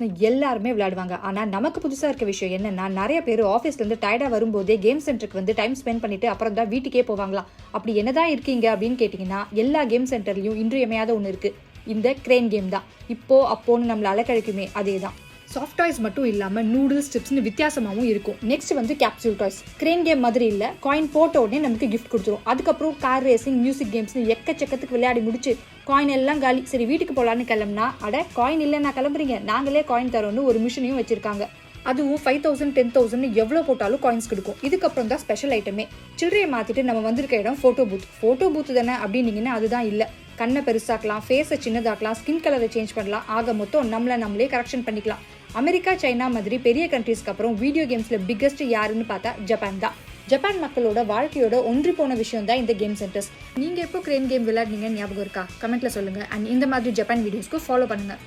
கேம்ஸ்னு எல்லாருமே விளையாடுவாங்க. ஆனால் நமக்கு புதுசாக இருக்க விஷயம் என்னன்னா, நிறைய பேர் ஆஃபீஸ்லேருந்து டயர்டாக வரும்போதே கேம் சென்டருக்கு வந்து டைம் ஸ்பெண்ட் பண்ணிட்டு அப்புறம் தான் வீட்டுக்கே போவாங்களாம். அப்படி என்னதான் இருக்கீங்க அப்படின்னு கேட்டிங்கன்னா, எல்லா கேம் சென்டர்லையும் இன்றியமையாத ஒன்று இருக்குது. இந்த கிரேன் கேம் தான். இப்போ அப்போன்னு நம்மளை அலக்கழிக்குமே அதே தான். சாஃப்ட் டாய்ஸ் மட்டும் இல்லாமல் நூடுல்ஸ் டிப்ஸ்னு வித்தியாசமாகவும் இருக்கும். நெக்ஸ்ட் வந்து கேப்சூல் டாய்ஸ். கிரேன் கேம் மாதிரி இல்லை, காயின் போட்ட உடனே நமக்கு கிஃப்ட் கொடுத்துரும். அதுக்கப்புறம் கார் ரேசிங், மியூசிக் கேம்ஸ்னு எக்கச்சக்கத்துக்கு விளையாடி முடிச்சு காயின் எல்லாம் காலி. சரி வீட்டுக்கு போகலான்னு கிளம்புனா, காயின் இல்லைன்னா கிளம்புறீங்க, நாங்களே காயின் தரோன்னு ஒரு மிஷினையும் வச்சிருக்காங்க. அதுவும் 5000 10,000 எவ்வளோ போட்டாலும் காயின்ஸ் கொடுக்கும். இதுக்கப்புறம் தான் ஸ்பெஷல் ஐட்டமே. சில்லறையை மாற்றிட்டு நம்ம வந்திருக்க இடம் ஃபோட்டோ பூத் தானே அப்படின்னீங்கன்னா அதுதான் இல்லை. கண்ணை பெருசாக்கலாம், ஃபேஸை சின்னதாக்கலாம், ஸ்கின் கலரை சேஞ்ச் பண்ணலாம். ஆக மொத்தம் நம்மளே கரெக்ஷன் பண்ணிக்கலாம். அமெரிக்கா, சைனா மாதிரி பெரிய கண்ட்ரீஸ்க்கு அப்புறம் வீடியோ கேம்ஸில் பிக்கஸ்ட் யாருன்னு பார்த்தா ஜப்பான் தான். ஜப்பான் மக்களோட வாழ்க்கையோட ஒன்றி போன விஷயம் தான் இந்த கேம் சென்டர்ஸ். நீங்கள் எப்போ கிரேன் கேம் விளையாடுனீங்கன்னு ஞாபகம் இருக்கா? கமெண்ட்டில் சொல்லுங்கள். அண்ட் இந்த மாதிரி ஜப்பான் வீடியோஸ்க்கு ஃபாலோ பண்ணுங்கள்.